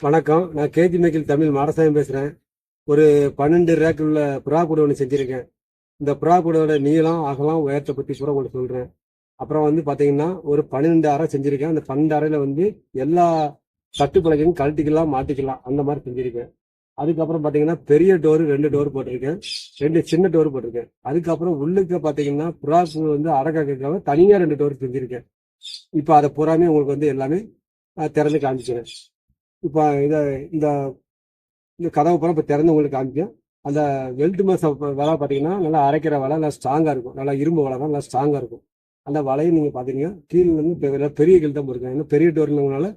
வணக்கம். நான் கேஜி மேக்கில் தமிழ் மாடசாமி பேசுகிறேன். ஒரு 12 ரேக் உள்ள புறா கூடு ஒன்று செஞ்சுருக்கேன். இந்த புறா கூடோட நீளம் அகலம் உயரத்தை பற்றி பூரா உங்களுக்கு சொல்கிறேன். அப்புறம் வந்து பார்த்தீங்கன்னா ஒரு 12 அறை செஞ்சுருக்கேன். அந்த 12 அறையில் வந்து எல்லா தட்டுப்பலகையும் கழட்டிக்கலாம் மாட்டிக்கலாம் அந்த மாதிரி செஞ்சுருக்கேன். அதுக்கப்புறம் பார்த்தீங்கன்னா பெரிய டோரு 2 டோர் போட்டிருக்கேன், 2 சின்ன டோர் போட்டிருக்கேன். அதுக்கப்புறம் உள்ளுக்க பார்த்தீங்கன்னா புறா கூடு வந்து அடக்காக்காக தனியாக 2 டோர் செஞ்சுருக்கேன். இப்போ அதை பூராமே உங்களுக்கு வந்து எல்லாமே திறந்து காமிக்கிறேன். இப்போ இந்த இந்த கதவு பூரா இப்போ திறந்து உங்களுக்கு காமிக்கும். அந்த வெல்ட் மேஸ் வலை பார்த்தீங்கன்னா நல்லா அரைக்கிற வலை, நல்லா ஸ்ட்ராங்காக இருக்கும். நல்லா இரும்பு வலை தான், நல்லா ஸ்ட்ராங்காக இருக்கும். அந்த வலையை நீங்கள் பார்த்தீங்கன்னா கீழ் வந்து பெரிய கீழ் தான் போட்டிருக்கேன். இன்னும் பெரிய டோர்னால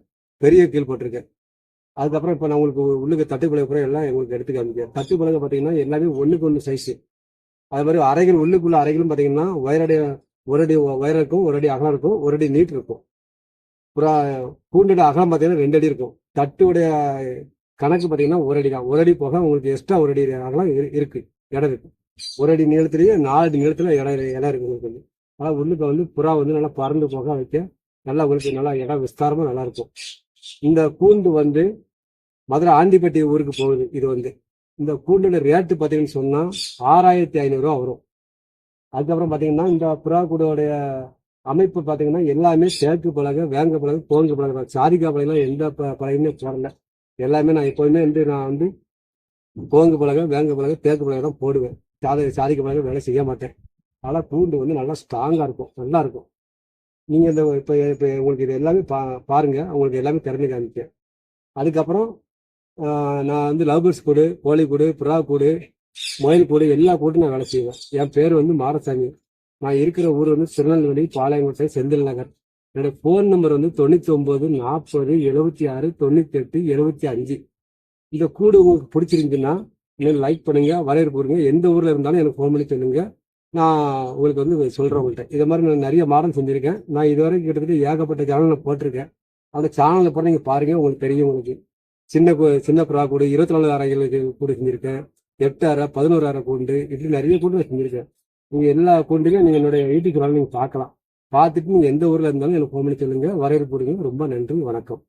பெரிய கீழ் போட்டிருக்கேன். அதுக்கப்புறம் இப்போ நான் உங்களுக்கு உள்ளுக்கு தட்டுப்பலகை பூரா எல்லாம் உங்களுக்கு எடுத்து காமிக்கிறேன். தட்டுப்பலகை பார்த்தீங்கன்னா எல்லாமே ஒன்றுக்கு ஒன்று சைஸு. அது மாதிரி அறைகள் உள்ளுக்குள்ள அறைகளும் பார்த்தீங்கன்னா ஒரு அடி உயரம் இருக்கும், ஒரு அடி அகலம் இருக்கும், ஒரு அடி நீட் இருக்கும். அப்புறம் கூண்டோட அகலம் பார்த்தீங்கன்னா 2 அடி இருக்கும். தட்டுடைய கணக்கு பார்த்தீங்கன்னா ஒரு அடி தான். ஒரு அடி போக உங்களுக்கு எக்ஸ்ட்ரா ஒரு அடி அகலம் இருக்கு, இடம் இருக்கு. ஒரு அடி நீளத்திலேயே 4 அடி நீளத்துல இடம் இருக்கு உங்களுக்கு வந்து. ஆனால் உள்ளுக்கு வந்து புறா வந்து நல்லா பறந்து போக வைக்க நல்லா உங்களுக்கு நல்லா இடம் விஸ்தாரமா நல்லா இருக்கும். இந்த கூண்டு வந்து மதுரை ஆண்டிப்பட்டி ஊருக்கு போகுது. இது வந்து இந்த கூண்டோட ரேட்டு பார்த்தீங்கன்னு சொன்னா 6500 ரூபா வரும். அதுக்கப்புறம் பார்த்தீங்கன்னா இந்த புறா கூடோடைய அமைப்பு பார்த்தீங்கன்னா எல்லாமே தேக்கு பலகை, வேங்க பலகை, கோங்கு பலகை, சாதிக்கா பலகைலாம் எந்த பலகையுமே போடல. எல்லாமே நான் எப்போதுமே நான் வந்து கோங்கு பலகை, வேங்க பலகை, தேக்கு பலகை தான் போடுவேன். சாதிக்க பலகை வேலை செய்ய மாட்டேன். அதனால் கூண்டு வந்து நல்லா ஸ்ட்ராங்காக இருக்கும், நல்லா இருக்கும். நீங்கள் இந்த இப்போ இப்போ உங்களுக்கு இது எல்லாமே பாருங்க, உங்களுக்கு எல்லாமே திறந்து காமிக்க. அதுக்கப்புறம் நான் வந்து லவ் பேர்ட்ஸ் கூடு, கோழி கூடு, புறா கூடு, முயல் கூடு எல்லா கூட்டும் நான் வேலை செய்வேன். என் பேர் வந்து மாடசாமி. நான் இருக்கிற ஊர் வந்து திருநெல்வேலி பாளையங்கோட்டை செந்தில் நகர். என்னோட ஃபோன் நம்பர் வந்து 99 40 76 98 75. இந்த கூடு உங்களுக்கு பிடிச்சிருந்துச்சுன்னா எனக்கு லைக் பண்ணுங்க, வரவேற்பு கொடுங்க. எந்த ஊர்ல இருந்தாலும் எனக்கு ஃபோன் பண்ணி சொல்லுங்க. நான் உங்களுக்கு வந்து சொல்றேன் உங்கள்கிட்ட. இதை மாதிரி நான் நிறைய மாடல் செஞ்சிருக்கேன். நான் இதுவரைக்கும் கிட்டத்தட்ட ஏகப்பட்ட சேனலில் போட்டிருக்கேன். அந்த சேனலில் போட நீங்க பாருங்க, உங்களுக்கு தெரியும். உங்களுக்கு சின்ன புறா கூடு 24 அறைகளுக்கு கூடு செஞ்சிருக்கேன். 8 அறை, 11 அறை கூண்டு, இப்படி நிறைய கூண்டு நான் செஞ்சிருக்கேன். நீங்க எல்லா கூண்டுலையும் நீங்க என்னுடைய யூடியூப் சேனல் நீங்க பார்க்கலாம். பார்த்துட்டு நீங்க எந்த ஊர்ல இருந்தாலும் எனக்கு ஃபோன் பண்ணி சொல்லுங்க, வரவேற்பு கொடுங்க. ரொம்ப நன்றி, வணக்கம்.